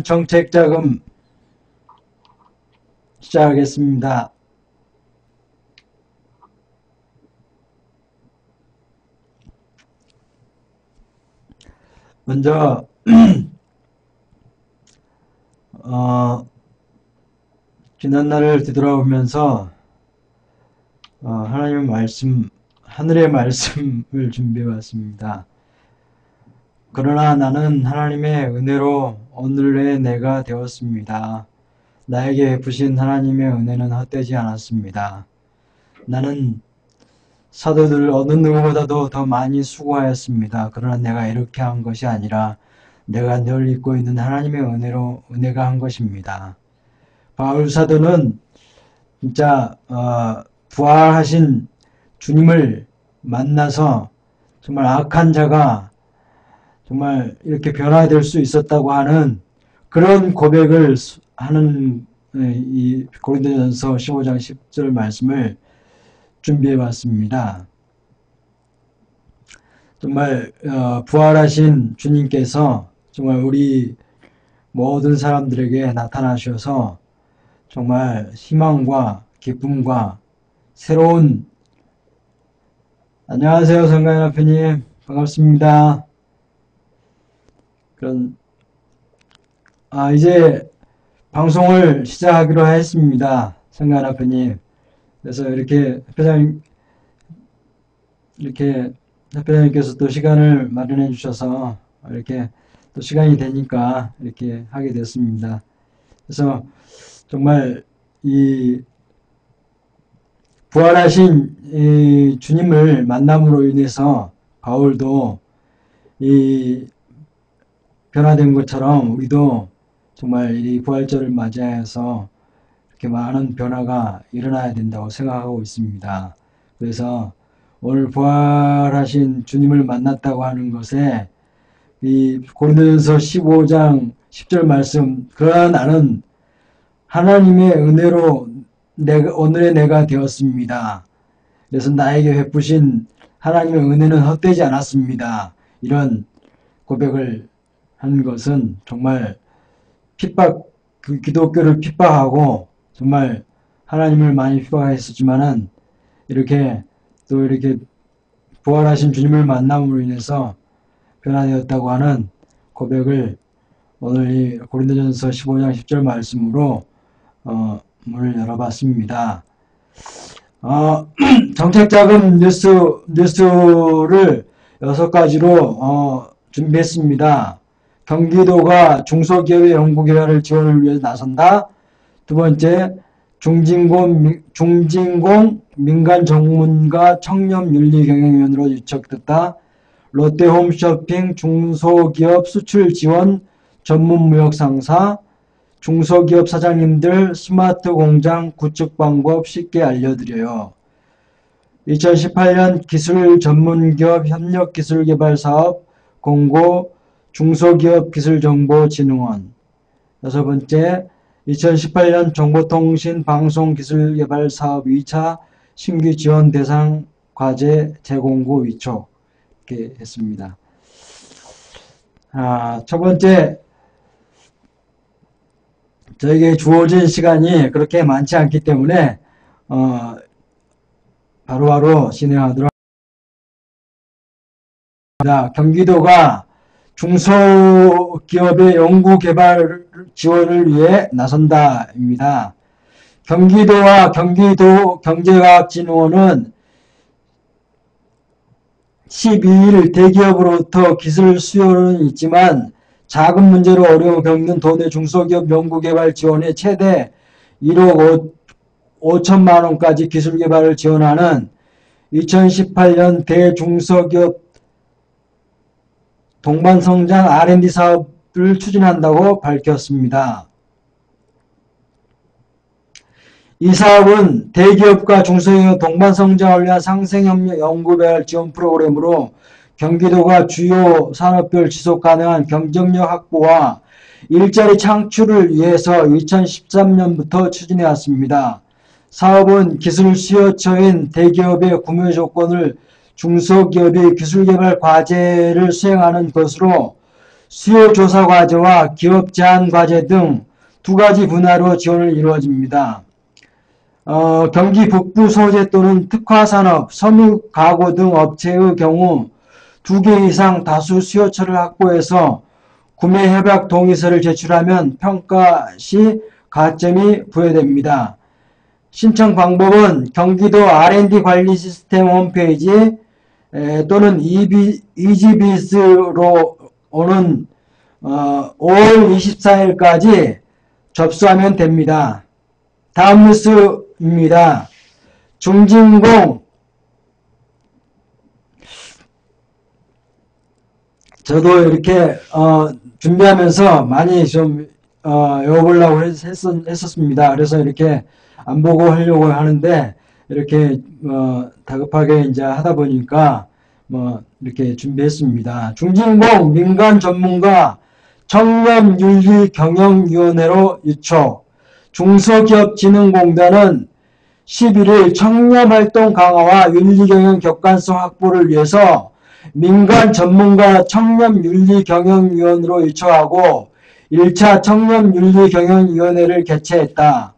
정책자금 시작하겠습니다. 먼저 지난날을 뒤돌아보면서 하나님의 말씀, 하늘의 말씀을 준비해 왔습니다. 그러나 나는 하나님의 은혜로 오늘의 내가 되었습니다. 나에게 베푸신 하나님의 은혜는 헛되지 않았습니다. 나는 사도들 어느 누구보다도 더 많이 수고하였습니다. 그러나 내가 이렇게 한 것이 아니라 내가 늘 잊고 있는 하나님의 은혜로 은혜가 한 것입니다. 바울 사도는 진짜 부활하신 주님을 만나서 정말 악한 자가 정말 이렇게 변화될 수 있었다고 하는 그런 고백을 하는 이 고린도전서 15장 10절 말씀을 준비해 봤습니다. 정말 부활하신 주님께서 정말 우리 모든 사람들에게 나타나셔서 정말 희망과 기쁨과 새로운 안녕하세요 성가연합회님 반갑습니다. 이제 방송을 시작하기로 했습니다. 성가연합회님. 그래서 이렇게 협회장님께서 또 시간을 마련해 주셔서 이렇게 또 시간이 되니까 이렇게 하게 됐습니다. 그래서 정말 이 부활하신 이 주님을 만남으로 인해서 바울도 이 변화된 것처럼 우리도 정말 이 부활절을 맞이해서 이렇게 많은 변화가 일어나야 된다고 생각하고 있습니다. 그래서 오늘 부활하신 주님을 만났다고 하는 것에 이 고린도전서 15장 10절 말씀 그러나 나는 하나님의 은혜로 오늘의 내가 되었습니다. 그래서 나에게 베푸신 하나님의 은혜는 헛되지 않았습니다. 이런 고백을 한 것은 정말 기독교를 핍박하고 정말 하나님을 많이 핍박했었지만은 이렇게 또 이렇게 부활하신 주님을 만남으로 인해서 변화되었다고 하는 고백을 오늘 이 고린도전서 15장 10절 말씀으로 문을 열어봤습니다. 정책자금 뉴스를 6가지로 준비했습니다. 경기도가 중소기업의 연구개발을 지원을 위해 나선다. 두 번째, 중진공 민간 전문가 청렴윤리경영위원으로 유척됐다. 롯데홈쇼핑 중소기업 수출 지원 전문무역상사. 중소기업 사장님들 스마트 공장 구축 방법 쉽게 알려드려요. 2018년 기술 전문기업 협력기술개발사업 공고 중소기업 기술정보진흥원. 6번째, 2018년 정보통신 방송기술개발사업 2차 신규 지원 대상 과제 재공고 위촉. 이렇게 했습니다. 첫 번째, 저에게 주어진 시간이 그렇게 많지 않기 때문에 바로바로 진행하도록 하겠습니다. 경기도가 중소기업의 연구개발 지원을 위해 나선다입니다. 경기도와 경기도 경제과학진흥원은 12일 대기업으로부터 기술 수요는 있지만 자금 문제로 어려움을 겪는 도내 중소기업 연구개발 지원에 최대 1억 5천만 원까지 기술개발을 지원하는 2018년 대중소기업 동반성장 R&D 사업을 추진한다고 밝혔습니다. 이 사업은 대기업과 중소기업 동반성장을 위한 상생협력 연구개발 지원 프로그램으로 경기도가 주요 산업별 지속가능한 경쟁력 확보와 일자리 창출을 위해서 2013년부터 추진해왔습니다. 사업은 기술 수요처인 대기업의 구매 조건을 중소기업이 기술개발 과제를 수행하는 것으로 수요조사과제와 기업제한과제 등 두 가지 분야로 지원을 이루어집니다. 경기 북부 소재 또는 특화산업, 섬유 가구 등 업체의 경우 2개 이상 다수 수요처를 확보해서 구매 협약 동의서를 제출하면 평가 시 가점이 부여됩니다. 신청 방법은 경기도 R&D 관리 시스템 홈페이지 또는 이지비스로 오는 5월 24일까지 접수하면 됩니다. 다음 뉴스입니다. 중진공, 저도 이렇게 준비하면서 많이 좀 외워보려고 했었습니다. 그래서 이렇게 안 보고 하려고 하는데 이렇게 다급하게 이제 하다 보니까 이렇게 준비했습니다. 중진공 민간 전문가 청렴윤리경영위원회로 유촉. 중소기업진흥공단은 11일 청렴활동 강화와 윤리경영 객관성 확보를 위해서 민간 전문가 청렴윤리경영위원회로 유촉하고 1차 청렴윤리경영위원회를 개최했다.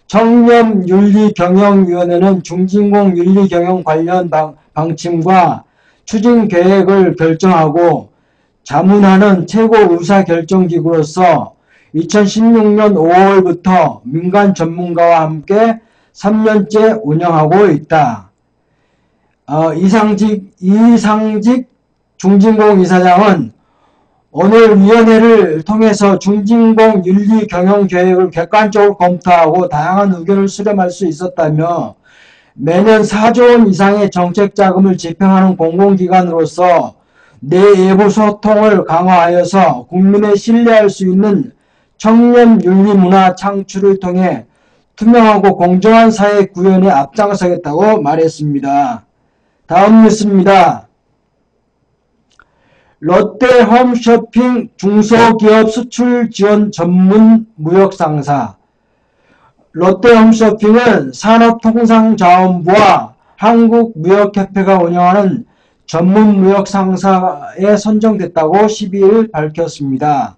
청렴윤리경영위원회는 중진공 윤리경영 관련 방침과 추진계획을 결정하고 자문하는 최고 의사결정기구로서 2016년 5월부터 민간 전문가와 함께 3년째 운영하고 있다. 이상직 중진공 이사장은 오늘 위원회를 통해서 중진공 윤리경영계획을 객관적으로 검토하고 다양한 의견을 수렴할 수 있었다며 매년 4조 원 이상의 정책자금을 집행하는 공공기관으로서 내외부 소통을 강화하여서 국민의 신뢰할 수 있는 청렴윤리문화 창출을 통해 투명하고 공정한 사회 구현에 앞장서겠다고 말했습니다. 다음 뉴스입니다. 롯데 홈쇼핑 중소기업 수출 지원 전문 무역상사. 롯데 홈쇼핑은 산업통상자원부와 한국무역협회가 운영하는 전문 무역상사에 선정됐다고 12일 밝혔습니다.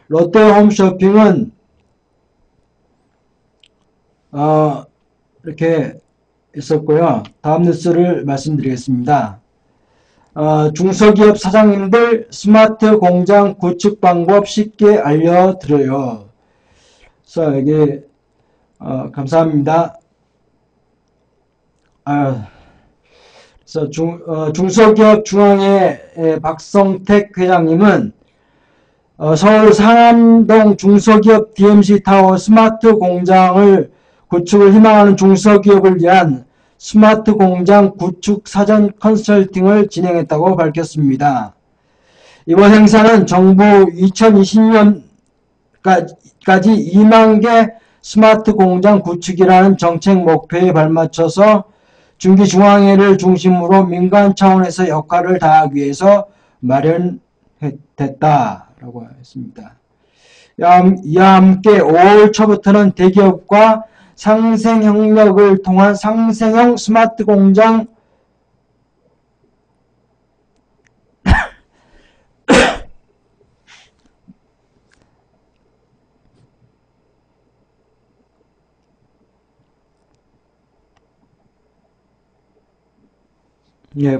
롯데 홈쇼핑은 이렇게 있었고요. 다음 뉴스를 말씀드리겠습니다. 중소기업 사장님들 스마트 공장 구축 방법 쉽게 알려드려요. 그래서 여기 감사합니다. 그래서 중소기업 중앙회 박성택 회장님은 서울 상암동 중소기업 DMC 타워 스마트 공장을 구축을 희망하는 중소기업을 위한 스마트 공장 구축 사전 컨설팅을 진행했다고 밝혔습니다. 이번 행사는 정부 2020년까지 2만 개 스마트 공장 구축이라는 정책 목표에 발맞춰서 중기중앙회를 중심으로 민간 차원에서 역할을 다하기 위해서 마련됐다라고 했습니다. 이와 함께 5월 초부터는 대기업과 상생협력을 통한 상생형 스마트 공장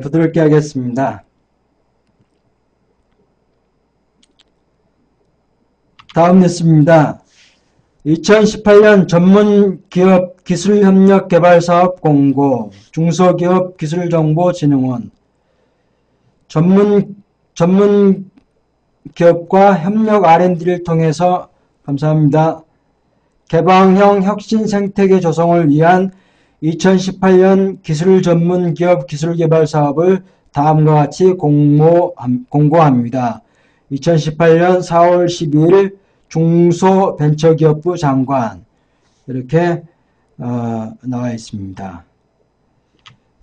부드럽게 하겠습니다. 다음 뉴스입니다. 2018년 전문기업 기술협력개발사업 공고, 중소기업기술정보진흥원, 전문기업과 협력 R&D를 통해서 감사합니다. 개방형 혁신 생태계 조성을 위한 2018년 기술전문기업 기술개발사업을 다음과 같이 공고합니다. 2018년 4월 12일 중소벤처기업부 장관 이렇게 나와 있습니다.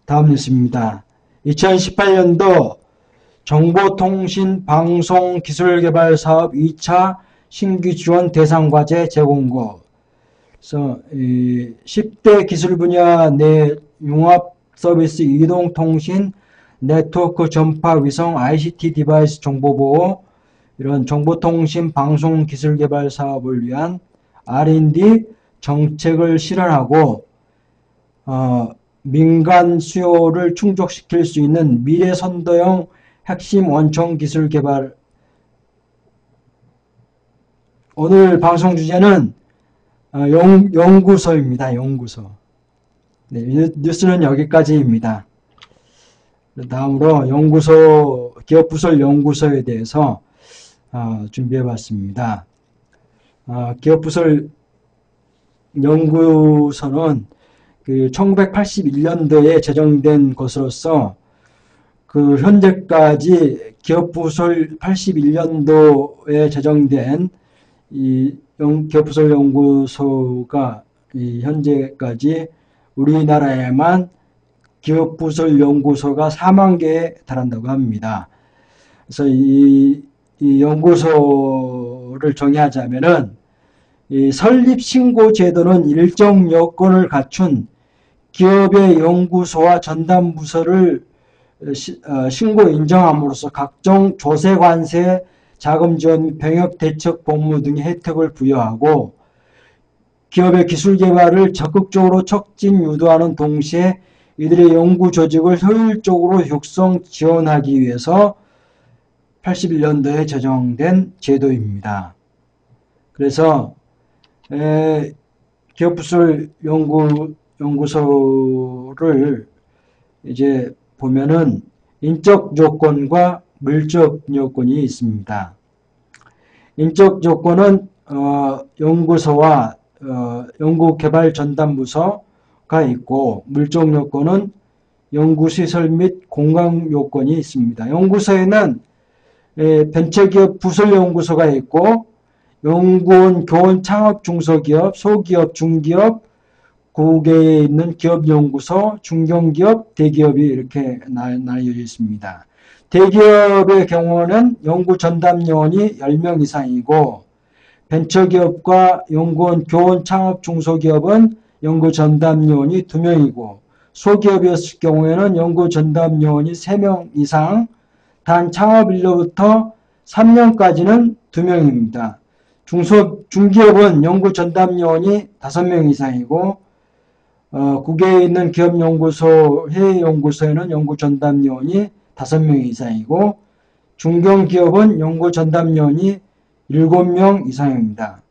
다음 뉴스입니다. 2018년도 정보통신방송기술개발사업 2차 신규지원 대상과제 재공고. 그래서 10대 기술 분야 내 융합서비스 이동통신 네트워크 전파 위성 ICT 디바이스 정보보호 이런 정보통신 방송기술개발 사업을 위한 R&D 정책을 실현하고 민간 수요를 충족시킬 수 있는 미래선도형 핵심 원천 기술 개발. 오늘 방송 주제는 연구소입니다. 연구소. 네, 뉴스는 여기까지입니다. 다음으로 연구소, 기업부설 연구소에 대해서 준비해 봤습니다. 기업부설 연구소는 그 1981년도에 제정된 것으로서 그 현재까지 기업부설 81년도에 제정된 이 기업부설 연구소가 이 현재까지 우리나라에만 기업부설 연구소가 4만 개에 달한다고 합니다. 그래서 이 연구소를 정의하자면은 이 설립 신고 제도는 일정 요건을 갖춘 기업의 연구소와 전담부서를 신고 인정함으로써 각종 조세 관세, 자금 지원, 병역 대책 복무 등의 혜택을 부여하고 기업의 기술 개발을 적극적으로 촉진 유도하는 동시에 이들의 연구 조직을 효율적으로 육성 지원하기 위해서 81년도에 제정된 제도입니다. 그래서 기업부설 연구소를 이제 보면은 인적 요건과 물적 요건이 있습니다. 인적 요건은 연구소와 연구개발 전담부서가 있고, 물적 요건은 연구시설 및 공간 요건이 있습니다. 연구소에는 벤처기업 부설연구소가 있고, 연구원, 교원, 창업, 중소기업, 소기업, 중기업, 국외에 있는 기업연구소, 중견기업, 대기업이 이렇게 나뉘어져 있습니다. 대기업의 경우는 연구전담요원이 10명 이상이고, 벤처기업과 연구원, 교원, 창업, 중소기업은 연구전담요원이 2명이고, 소기업이었을 경우에는 연구전담요원이 3명 이상, 단 창업일로부터 3년까지는 2명입니다. 중기업은 연구전담요원이 5명 이상이고, 국외에 있는 기업연구소, 해외연구소에는 연구전담요원이 5명 이상이고, 중견기업은 연구전담요원이 7명 이상입니다.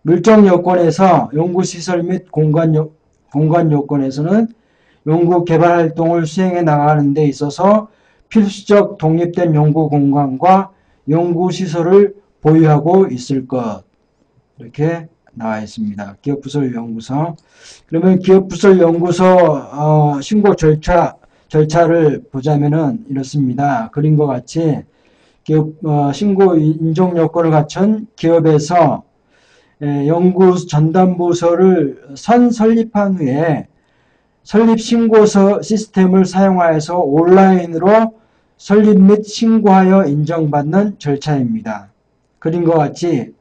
물적 요건에서 연구시설 및 공간 요건에서는 연구 개발 활동을 수행해 나가는 데 있어서 필수적 독립된 연구 공간과 연구시설을 보유하고 있을 것. 이렇게 나와 있습니다. 기업부설 연구소. 그러면 기업부설 연구소 신고 절차를 보자면은 이렇습니다. 그림과 같이 기업 신고 인정 요건을 갖춘 기업에서 연구 전담부서를 설립한 후에 설립 신고서 시스템을 사용하여서 온라인으로 설립 및 신고하여 인정받는 절차입니다. 그림과 같이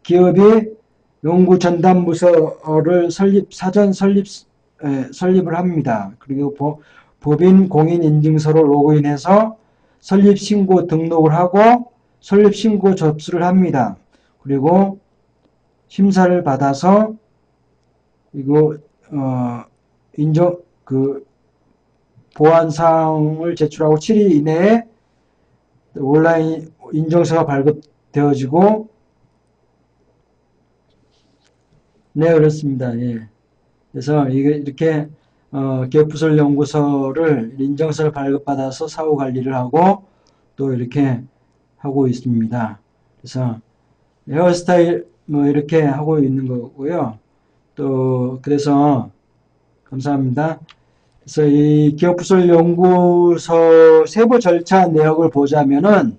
기업이 연구 전담부서를 사전 설립을 합니다. 그리고 법인 공인 인증서로 로그인해서 설립 신고 등록을 하고 설립 신고 접수를 합니다. 그리고 심사를 받아서 이거 인정 보안사항을 제출하고 7일 이내에 온라인 인증서가 발급되어지고, 네, 그렇습니다. 예. 그래서 이게 이렇게 기업부설 연구소를 인증서를 발급받아서 사후 관리를 하고 또 이렇게 하고 있습니다. 그래서 헤어스타일 뭐 이렇게 하고 있는 거고요. 또 그래서 감사합니다. 그래서 이 기업부설 연구소 세부 절차 내역을 보자면은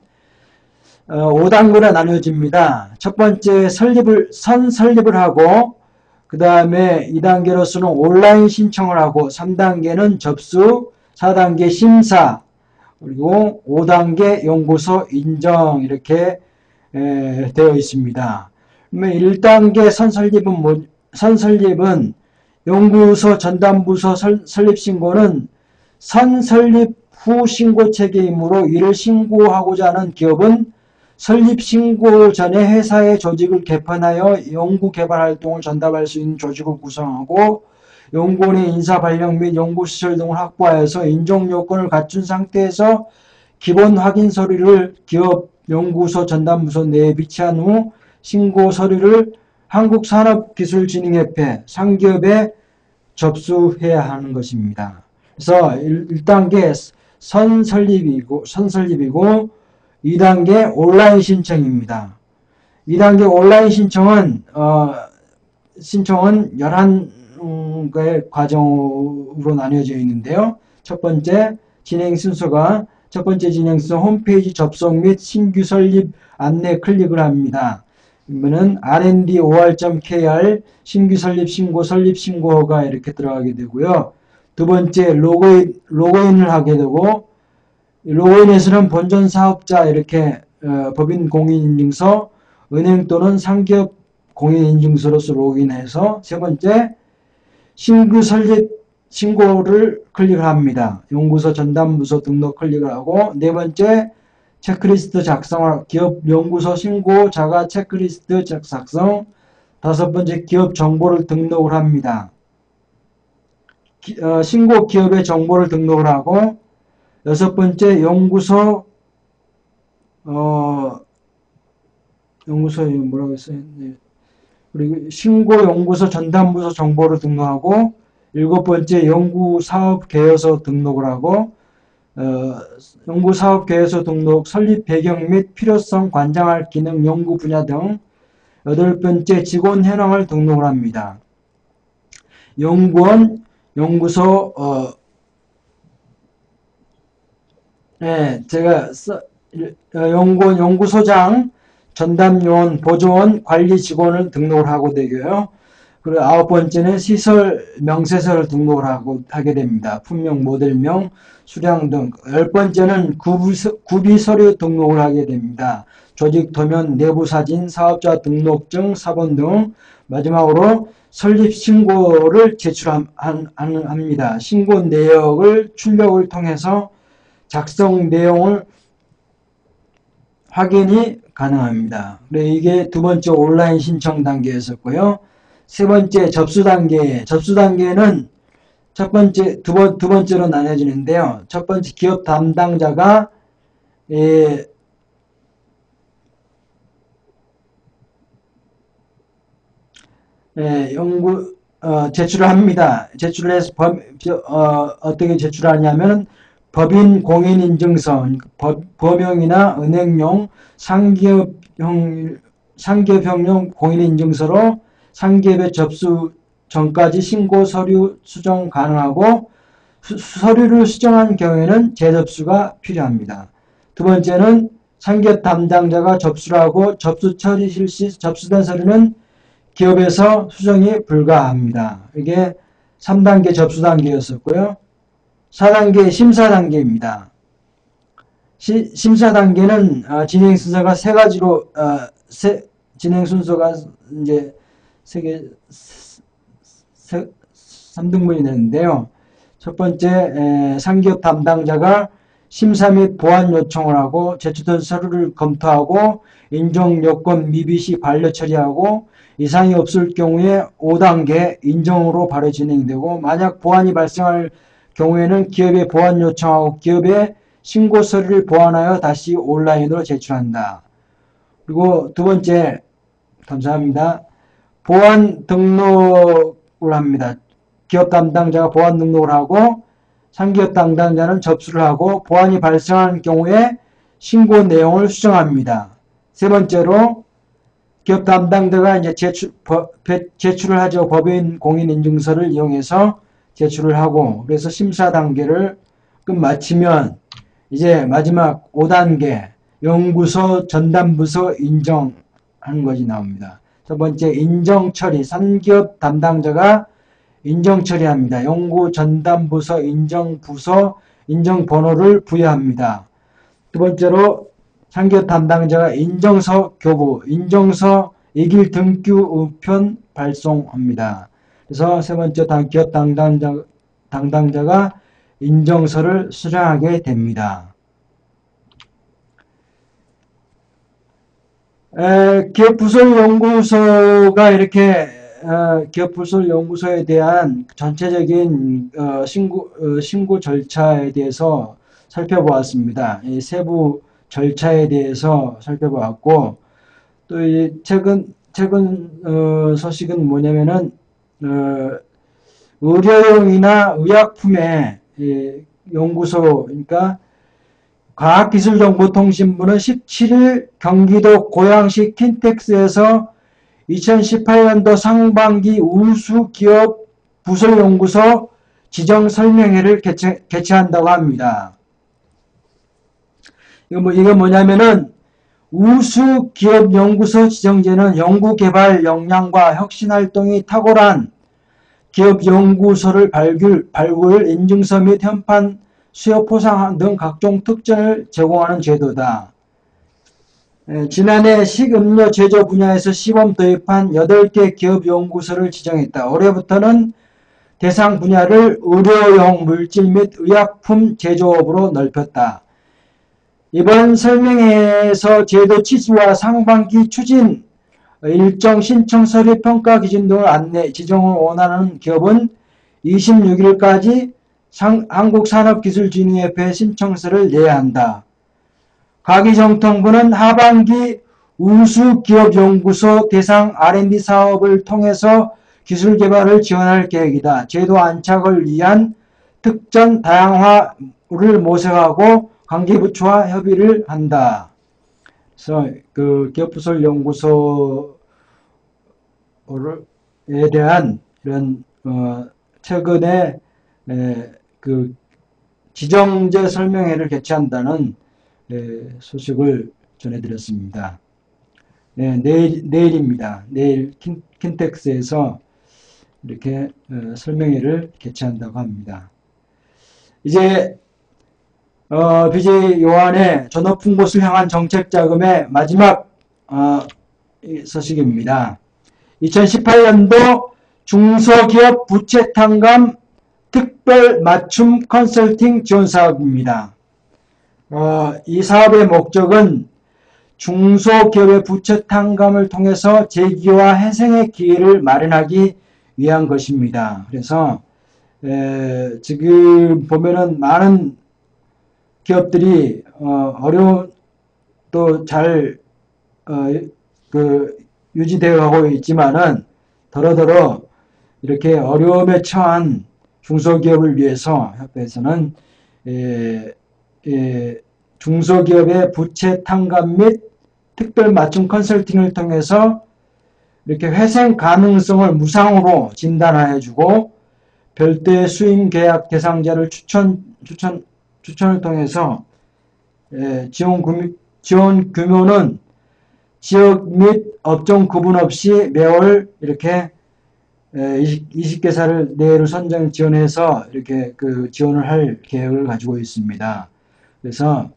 5단계로 나뉘어집니다. 첫 번째 설립을 하고, 그 다음에 2단계로서는 온라인 신청을 하고, 3단계는 접수, 4단계 심사, 그리고 5단계 연구소 인정, 이렇게 되어 있습니다. 그러면 1단계 선설립은 연구소 전담부서 설립 신고는 선설립 후 신고 체계이므로 이를 신고하고자 하는 기업은 설립 신고 전에 회사의 조직을 개편하여 연구 개발 활동을 전담할 수 있는 조직을 구성하고 연구원의 인사 발령 및 연구시설 등을 확보하여서 인정 요건을 갖춘 상태에서 기본 확인 서류를 기업 연구소 전담부서 내에 비치한 후 신고 서류를 한국산업기술진흥협회 상기업에 접수해야 하는 것입니다. 그래서 1단계 선설립이고 2단계 온라인 신청입니다. 2단계 온라인 신청은 11개의 과정으로 나뉘어져 있는데요. 첫 번째 진행 순서 홈페이지 접속 및 신규 설립 안내 클릭을 합니다. 그러면은 rnd.or.kr 신규 설립 신고가 이렇게 들어가게 되고요. 두 번째 로그인을 하게 되고 로그인에서는 본전 사업자 이렇게 법인 공인인증서, 은행 또는 상기업 공인인증서로서 로그인해서 세 번째 신규 설립 신고를 클릭을 합니다. 연구소 전담부서 등록 클릭을 하고 네 번째 체크리스트 작성을 기업 연구소 신고 자가 체크리스트 작성 다섯 번째 기업 정보를 등록을 합니다. 신고 기업의 정보를 등록을 하고 여섯 번째 연구소에 뭐라고 했어요? 네. 그리고 신고 연구소 전담부서 정보를 등록하고 일곱 번째 연구사업 계획서 등록을 하고 연구사업 계획서 등록, 설립 배경 및 필요성, 관장할 기능, 연구 분야 등 여덟 번째 직원 현황을 등록을 합니다. 연구원, 연구소 제가 연구원, 연구소장, 전담요원, 보조원, 관리 직원을 등록을 하고 되고요. 그리고 아홉 번째는 시설 명세서를 등록을 하게 됩니다. 품명, 모델명, 수량 등. 열 번째는 구비 서류 등록을 하게 됩니다. 조직 도면, 내부 사진, 사업자 등록증, 사본 등. 마지막으로 설립 신고를 제출합니다. 신고 내역을 출력을 통해서 작성 내용을 확인이 가능합니다. 이게 두 번째 온라인 신청 단계였었고요. 세 번째 접수 단계는 첫 번째, 두 번째로 나눠지는데요. 첫 번째 기업 담당자가 제출을 합니다. 제출을 해서 어떻게 제출하냐면 법인 공인인증서, 범용이나 은행용, 상기업형용 공인인증서로 상기업에 접수 전까지 신고 서류 수정 가능하고 서류를 수정한 경우에는 재접수가 필요합니다. 두 번째는 상기업 담당자가 접수를 하고 접수 처리 실시 접수된 서류는 기업에서 수정이 불가합니다. 이게 3단계 접수 단계였었고요. 4단계 심사 단계입니다. 심사 단계는 진행 순서가 세 가지로 진행 순서가 이제 3등분이 되는데요. 첫 번째 상기업 담당자가 심사 및 보완 요청을 하고 제출된 서류를 검토하고 인정 요건 미비 시 반려 처리하고 이상이 없을 경우에 5단계 인정으로 바로 진행되고 만약 보완이 발생할 경우에는 기업에 보완 요청하고 기업에 신고 서류를 보완하여 다시 온라인으로 제출한다. 그리고 두 번째 감사합니다. 보완 등록을 합니다. 기업 담당자가 보완 등록을 하고 상기업 담당자는 접수를 하고 보완이 발생한 경우에 신고 내용을 수정합니다. 세 번째로 기업 담당자가 이제 제출을 하죠. 법인 공인인증서를 이용해서 제출을 하고 그래서 심사 단계를 마치면 이제 마지막 5단계 연구소 전담부서 인정하는 것이 나옵니다. 첫 번째 인정 처리, 상기업 담당자가 인정 처리합니다. 연구 전담부서 인정부서 인정번호를 부여합니다. 두 번째로 상기업 담당자가 인정서 교부, 인정서 이길 등기 우편 발송합니다. 그래서 세 번째 기업 담당자가 인정서를 수령하게 됩니다. 기업부설연구소가 이렇게 기업부설연구소에 대한 전체적인 신고 절차에 대해서 살펴보았습니다. 이 세부 절차에 대해서 살펴보았고, 또 이 최근 소식은 뭐냐면은 의료용이나 의약품의 연구소, 그러니까 과학기술정보통신부는 17일 경기도 고양시 킨텍스에서 2018년도 상반기 우수기업 부설연구소 지정설명회를 개최한다고 합니다. 이거 뭐냐면은 우수기업연구소 지정제는 연구개발 역량과 혁신활동이 탁월한 기업연구소를 발굴, 인증서 및 현판 수요 포상 등 각종 특전을 제공하는 제도다. 지난해 식음료 제조 분야에서 시범 도입한 8개 기업연구소를 지정했다. 올해부터는 대상 분야를 의료용 물질 및 의약품 제조업으로 넓혔다. 이번 설명회에서 제도 취지와 상반기 추진, 일정 신청 서류 평가 기준 등을 지정을 원하는 기업은 26일까지 한국산업기술진흥협회에 신청서를 내야 한다. 가기정통부는 하반기 우수기업연구소 대상 R&D 사업을 통해서 기술개발을 지원할 계획이다. 제도 안착을 위한 특전 다양화를 모색하고 관계부처와 협의를 한다. 그래서 그 기업부설연구소에 대한 이런 최근에 그 지정제 설명회를 개최한다는 소식을 전해드렸습니다. 내일입니다. 내일 킨텍스에서 이렇게 설명회를 개최한다고 합니다. 이제 BJ 요한의 전업풍봇을 향한 정책자금의 마지막 소식입니다. 2018년도 중소기업 부채탕감 특별 맞춤 컨설팅 지원 사업입니다. 이 사업의 목적은 중소기업의 부채 탕감을 통해서 재기와 회생의 기회를 마련하기 위한 것입니다. 그래서 지금 보면은 많은 기업들이 어려운 또 잘 유지되어 가고 있지만은 더러더러 이렇게 어려움에 처한 중소기업을 위해서 협회에서는 중소기업의 부채 탕감 및 특별 맞춤 컨설팅을 통해서 이렇게 회생 가능성을 무상으로 진단하여 주고 별도의 수임 계약 대상자를 추천을 통해서 지원 규모는 지역 및 업종 구분 없이 매월 이렇게 20개사를 내외로 선정 지원해서 이렇게 그 지원을 할 계획을 가지고 있습니다. 그래서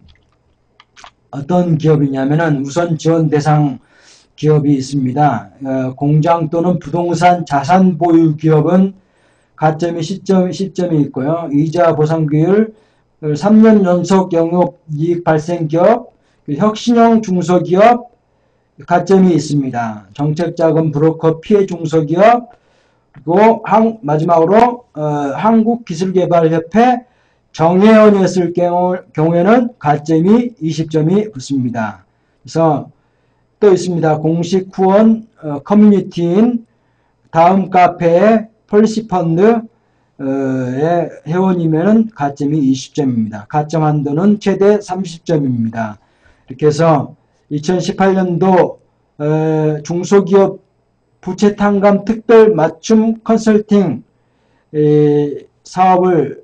어떤 기업이냐면은 우선 지원 대상 기업이 있습니다. 공장 또는 부동산 자산 보유 기업은 가점이 시점이 있고요. 이자 보상비율 3년 연속 영업 이익 발생 기업, 혁신형 중소기업 가점이 있습니다. 정책자금 브로커 피해 중소기업, 그리고 마지막으로 한국기술개발협회 정회원이었을 경우에는 가점이 20점이 붙습니다. 그래서 또 있습니다. 공식 후원 커뮤니티인 다음 카페의 폴리시펀드의 회원이면 가점이 20점입니다. 가점 한도는 최대 30점입니다. 이렇게 해서 2018년도 중소기업 부채탕감 특별 맞춤 컨설팅 사업을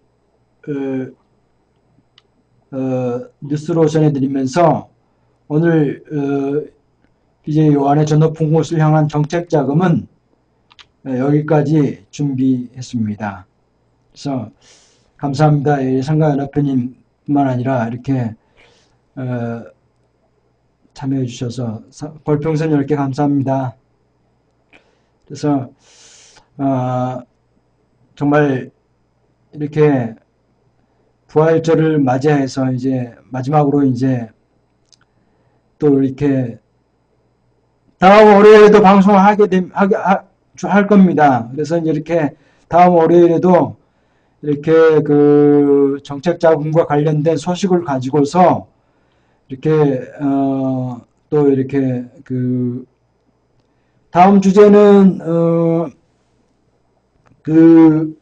뉴스로 전해드리면서 오늘 BJ 요한의 전업풍봇을 향한 정책자금은 여기까지 준비했습니다. 그래서 감사합니다. 상가연합회님뿐만 아니라 이렇게 참여해 주셔서 골평선 10개 감사합니다. 그래서 정말 이렇게 부활절을 맞이해서 이제 마지막으로 이제 또 이렇게 다음 월요일에도 방송을 할 겁니다. 그래서 이제 이렇게 다음 월요일에도 이렇게 그 정책 자금과 관련된 소식을 가지고서 이렇게 또 이렇게 그 다음 주제는 그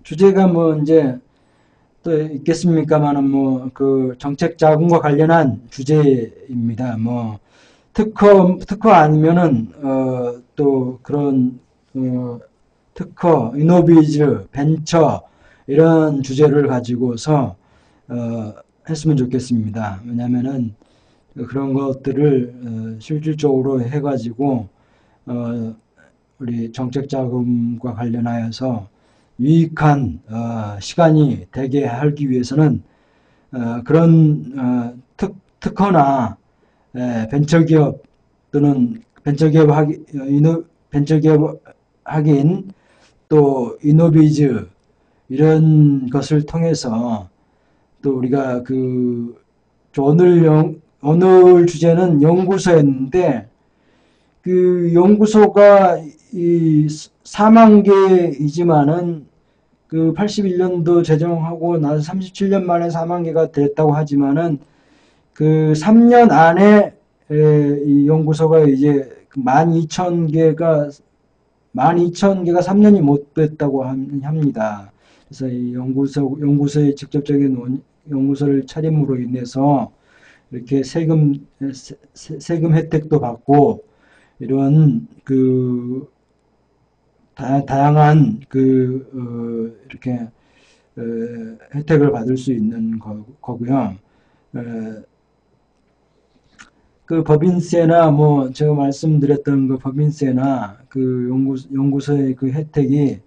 주제가 뭐 이제 또 있겠습니까만은 뭐 그 정책 자금과 관련한 주제입니다. 뭐 특허 아니면은 또 그런 특허, 이노비즈, 벤처 이런 주제를 가지고서 했으면 좋겠습니다. 왜냐면은 그런 것들을 실질적으로 해가지고 우리 정책 자금과 관련하여서 유익한 시간이 되게 하기 위해서는 그런 특허나 벤처기업 또는 벤처기업 하긴 또 이노비즈 이런 것을 통해서 또 우리가 그 오늘 주제는 연구소였는데 그 연구소가 이 4만 개이지만은 그 81년도 제정하고 나서 37년 만에 4만 개가 됐다고 하지만은 그 3년 안에 이 연구소가 이제 12,000개가 3년이 못 됐다고 합니다. 그래서 이 연구소의 직접적인 연구소를 차림으로 인해서 이렇게 세금 혜택도 받고 이런 그 다양한 그 이렇게 혜택을 받을 수 있는 거고요. 그 법인세나 뭐 제가 말씀드렸던 그 법인세나 그 연구소의 그 혜택이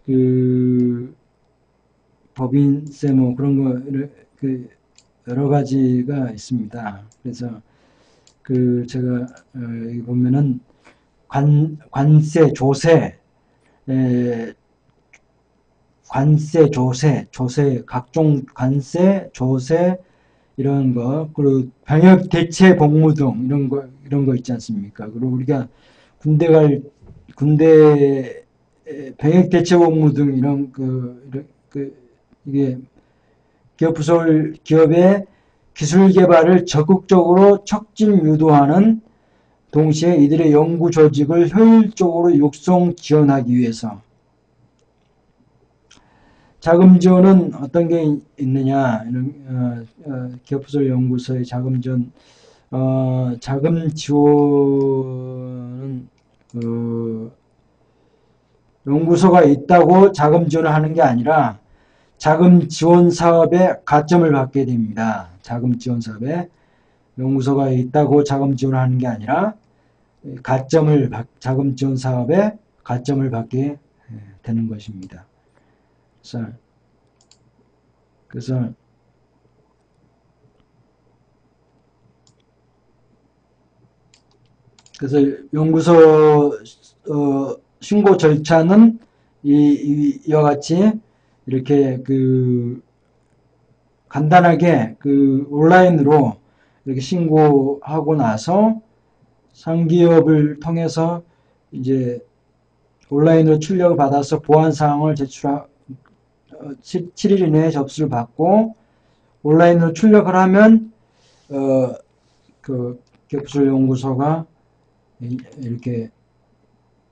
그 법인세 뭐 그런 거 그 여러 가지가 있습니다. 그래서 그 제가 여기 보면은 관세, 조세, 각종 관세, 조세 이런 거, 그리고 병역 대체 복무 등 이런 거 있지 않습니까? 그리고 우리가 군대 병역 대체 복무 등 이런 이게 기업의 기술 개발을 적극적으로 촉진 유도하는 동시에 이들의 연구 조직을 효율적으로 육성 지원하기 위해서 자금 지원은 어떤 게 있느냐? 기업부설 연구소의 자금 지원, 자금 지원은 연구소가 있다고 자금 지원을 하는 게 아니라 자금 지원 사업에 가점을 받게 됩니다. 자금 지원 사업에 연구소가 있다고 자금 지원을 하는 게 아니라 자금 지원 사업에 가점을 받게 되는 것입니다. 그래서 연구소 신고 절차는 이와 같이 이렇게 그 간단하게 그 온라인으로 이렇게 신고하고 나서 상기업을 통해서 이제 온라인으로 출력을 받아서 보안 사항을 7일 이내에 접수를 받고 온라인으로 출력을 하면 그 기업부설연구소가 이렇게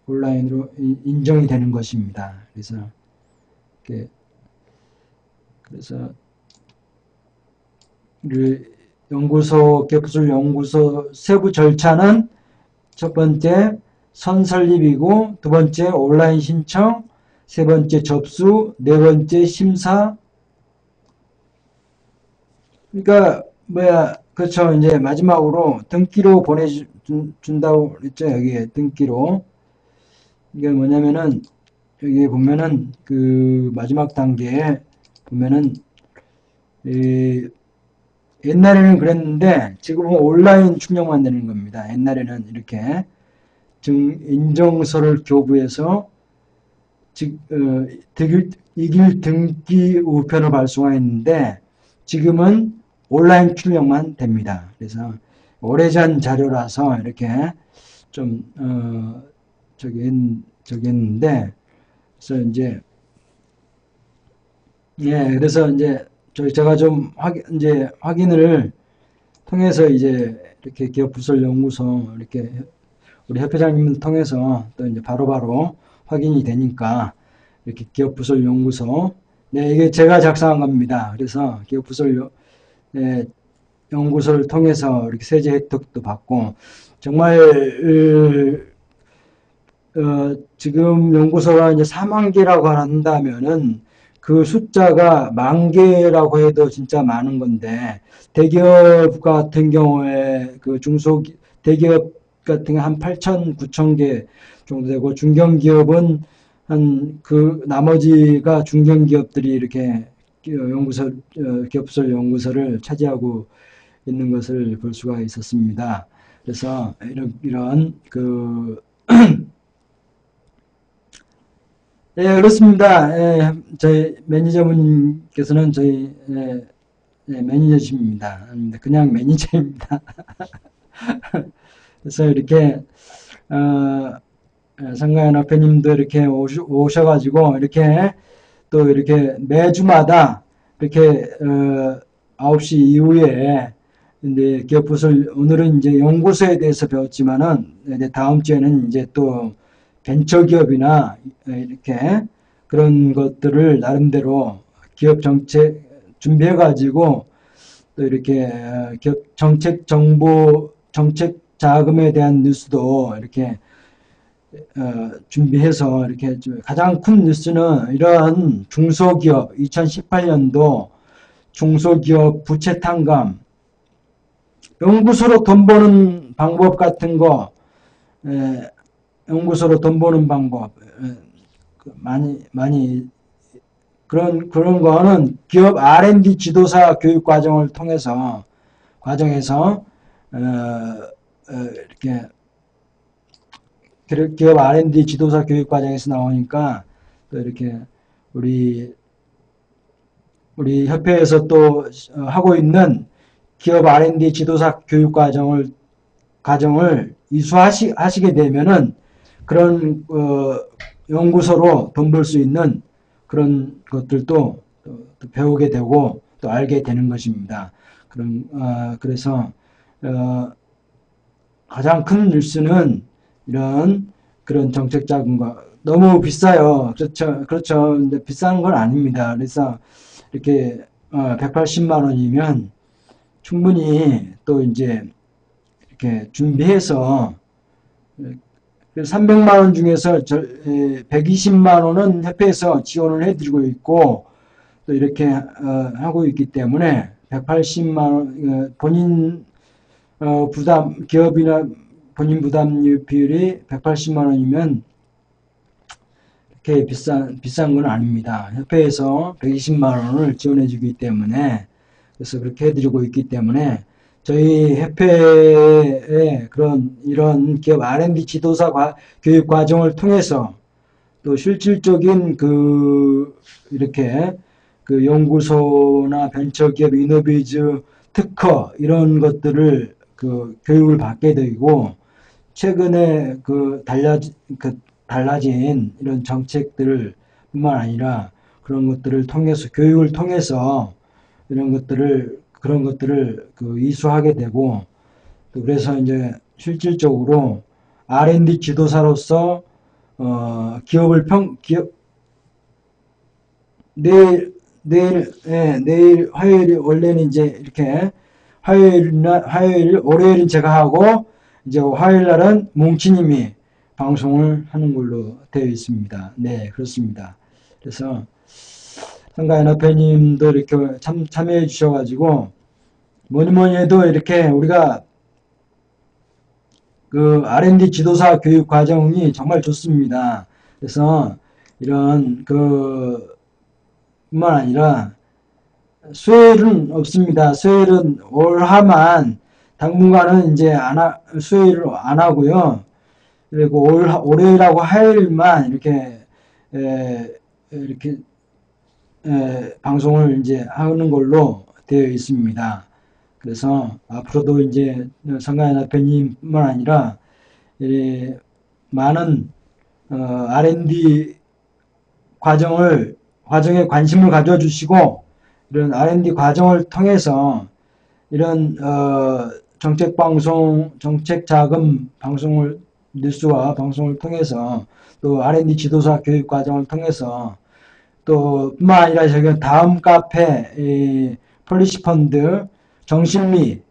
온라인으로 인정이 되는 것입니다. 그래서 기업부설연구소 세부 절차는 첫 번째 선설립이고 두 번째 온라인 신청, 세 번째 접수, 네 번째 심사. 그러니까 그렇죠. 이제 마지막으로 등기로 보내준다고 했죠. 여기에 등기로. 이게 뭐냐면은 여기 보면은 그 마지막 단계에 보면은 옛날에는 그랬는데 지금은 온라인 출력만 되는 겁니다. 옛날에는 이렇게 인정서를 교부해서 이길 등기 우편을 발송했는데 지금은 온라인 출력만 됩니다. 그래서 오래전 자료라서 이렇게 좀, 저기 했는데, 그래서 이제, 예, 그래서 이제, 제가 좀 이제 확인을 통해서 이제 이렇게 기업부설연구소, 이렇게 우리 협회장님을 통해서 또 이제 바로바로 확인이 되니까, 이렇게 기업부설연구소, 네, 이게 제가 작성한 겁니다. 그래서 기업부설 연구소를 통해서 이렇게 세제 혜택도 받고, 정말, 지금 연구소가 이제 4만 개라고 한다면은 그 숫자가 10,000개라고 해도 진짜 많은 건데, 대기업 같은 경우에 그 대기업 같은 게 한 8천, 9천 개 정도 되고, 중견기업은 한 그 나머지가 중견기업들이 이렇게 기업부설 연구소를 차지하고 있는 것을 볼 수가 있었습니다. 그래서 이런 예, 그렇습니다. 예, 저희 매니저분께서는 저희 매니저십니다. 그냥 매니저입니다. 그래서 이렇게 상가연합회님도 이렇게 오셔가지고 이렇게 또 이렇게 매주마다 이렇게 9시 이후에 이제 기업부설 오늘은 이제 연구소에 대해서 배웠지만은 이제 다음 주에는 이제 또 벤처기업이나 이렇게 그런 것들을 나름대로 기업 정책 준비해 가지고 또 이렇게 기업 정책 정보 정책 자금에 대한 뉴스도 이렇게 준비해서 이렇게 가장 큰 뉴스는 이런 중소기업 2018년도 중소기업 부채 탕감 연구소로 돈 버는 방법 같은 거 연구소로 돈 버는 방법 많이 그런 거는 기업 R&D 지도사 교육 과정에서 이렇게 기업 R&D 지도사 교육 과정에서 나오니까 또 이렇게 우리 협회에서 또 하고 있는 기업 R&D 지도사 교육 과정을 이수하시게 되면은 그런 연구소로 돈 벌 수 있는 그런 것들도 또 배우게 되고 또 알게 되는 것입니다. 그래서 가장 큰 뉴스는 이런 그런 정책 자금과 너무 비싸요. 그렇죠. 근데 비싼 건 아닙니다. 그래서 이렇게 180만 원이면 충분히 또 이제 이렇게 준비해서 300만 원 중에서 120만 원은 협회에서 지원을 해드리고 있고 또 이렇게 하고 있기 때문에 180만 원 본인 부담 기업이나 본인 부담 비율이 180만 원이면 이렇게 비싼 건 아닙니다. 협회에서 120만 원을 지원해 주기 때문에 그래서 그렇게 해드리고 있기 때문에 저희 협회의 이런 기업 R&D 지도사 교육 과정을 통해서 또 실질적인 이렇게 연구소나 벤처기업 이노베이즈 특허 이런 것들을 교육을 받게 되고 최근에 달라진 이런 정책들 뿐만 아니라 그런 것들을 통해서 교육을 통해서 그런 것들을 이수하게 되고 또 그래서 이제 실질적으로 R&D 지도사로서 내일 화요일이 원래는 이제 이렇게 월요일은 제가 하고 이제 화요일 날은 뭉치님이 방송을 하는 걸로 되어 있습니다. 네, 그렇습니다. 그래서 상가연합회님도 이렇게 참여해 주셔가지고 뭐니 해도 이렇게 우리가 R&D 지도사 교육 과정이 정말 좋습니다. 그래서 이런 뿐만 아니라 수요일은 없습니다. 수요일은 올하만 당분간은 이제 수요일을 안 하고요. 그리고 월요일하고 화요일만 이렇게 방송을 이제 하는 걸로 되어 있습니다. 그래서 앞으로도 이제 성가연합회님뿐만 아니라 많은 R&D 과정에 관심을 가져주시고 이런 R&D 과정을 통해서 이런 정책자금 방송을 뉴스와 방송을 통해서 또 R&D 지도사 교육 과정을 통해서 또 뿐만 아니라 저기 다음 카페 폴리시 펀드 정신미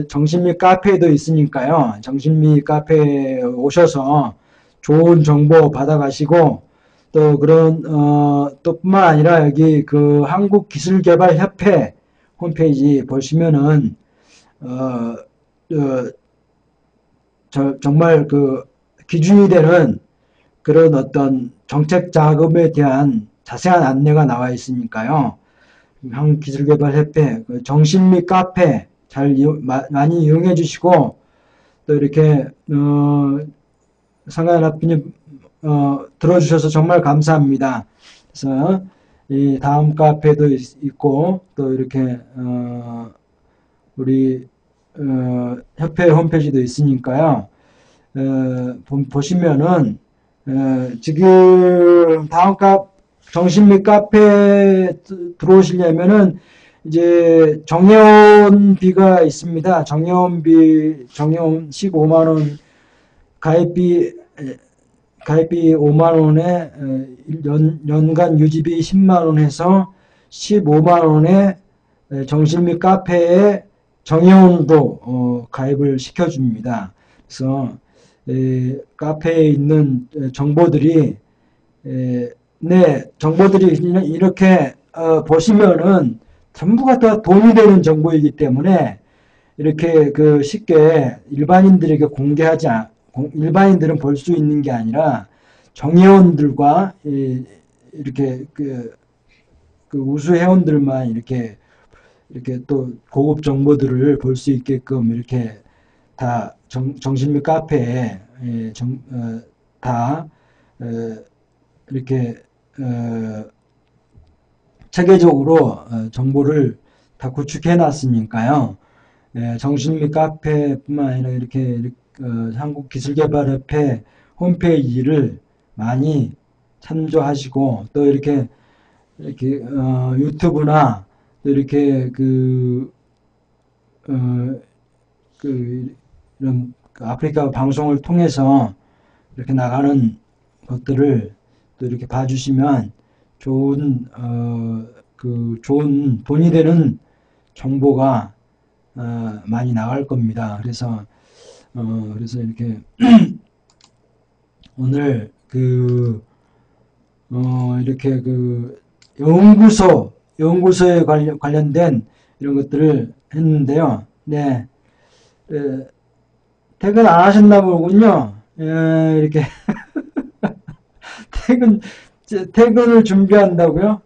정신미 카페도 있으니까요. 정신미 카페에 오셔서 좋은 정보 받아가시고 또 그런 또 뿐만 아니라 여기 그 한국기술개발협회 홈페이지 보시면은 정말 그 기준이 되는 그런 어떤 정책 자금에 대한 자세한 안내가 나와 있으니까요. 한국기술개발협회 정신미 카페 많이 이용해 주시고 또 이렇게 성가연합회님 들어주셔서 정말 감사합니다. 그래서 이 다음 카페도 있고 또 이렇게 우리 협회 홈페이지도 있으니까요. 보시면은 지금 다음 정신미 카페 들어오시려면은 이제 정회원비가 있습니다. 정회원 15만원, 가입비 5만원에 연간 유지비 10만원 해서 15만원에 정신미 카페에 정회원도 가입을 시켜줍니다. 그래서 카페에 있는 정보들이 이렇게 보시면은 전부가 다 돈이 되는 정보이기 때문에 이렇게 그 쉽게 일반인들에게 일반인들은 볼 수 있는 게 아니라 정회원들과 이렇게 그 우수 회원들만 이렇게 또 고급 정보들을 볼 수 있게끔 이렇게 다 정신미 카페에 다 이렇게 체계적으로 정보를 다 구축해 놨으니까요. 정신미 카페뿐만 아니라 이렇게 한국기술개발협회 홈페이지를 많이 참조하시고 또 이렇게 유튜브나 또 이렇게 이런 아프리카 방송을 통해서 이렇게 나가는 것들을 또 이렇게 봐주시면 좋은 돈이 되는 정보가 많이 나갈 겁니다. 그래서 이렇게 오늘 이렇게 연구소에 관련된 이런 것들을 했는데요. 네. 퇴근 안 하셨나 보군요. 이렇게 퇴근을 준비한다고요?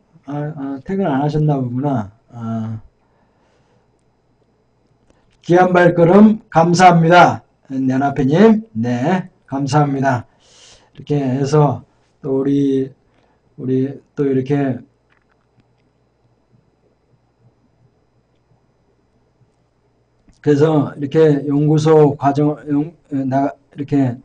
퇴근 안 하셨나 보구나. 귀한 발걸음 감사합니다. 연합회님. 네, 감사합니다. 이렇게 해서 또 우리 또 이렇게 그래서 이렇게 연구소 이렇게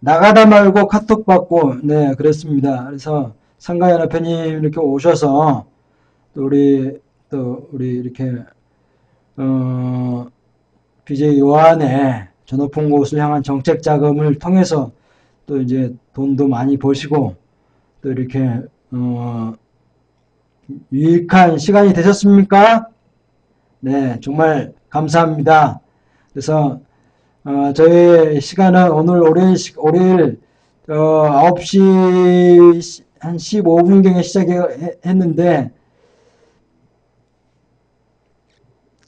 나가다 말고 카톡 받고 네 그랬습니다. 그래서 성가연합회님 이렇게 오셔서 또 우리 이렇게 BJ 요한의 저 높은 곳을 향한 정책 자금을 통해서 또 이제 돈도 많이 버시고 또 이렇게 유익한 시간이 되셨습니까? 네, 정말 감사합니다. 그래서 저희 시간은 오늘 월요일 9시 한 15분경에 시작했는데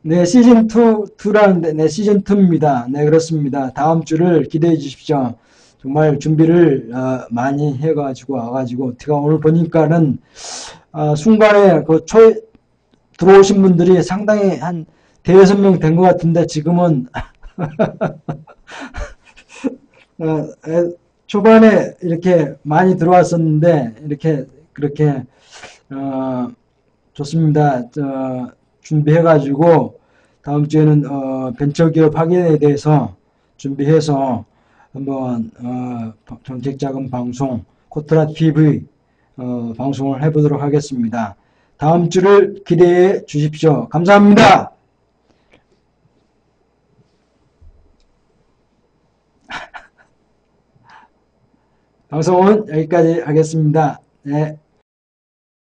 네, 시즌2라는데 네, 시즌2입니다. 네, 그렇습니다. 다음 주를 기대해 주십시오. 정말 준비를 많이 해가지고 와가지고 제가 오늘 보니까는 순간에 들어오신 분들이 상당히 한 대여섯 명 된 것 같은데 지금은 초반에 이렇게 많이 들어왔었는데 이렇게 그렇게 좋습니다. 준비해가지고 다음 주에는 벤처기업 확인에 대해서 준비해서 한번 정책자금 방송 코트라 TV 방송을 해보도록 하겠습니다. 다음 주를 기대해 주십시오. 감사합니다. 방송은 여기까지 하겠습니다. 네.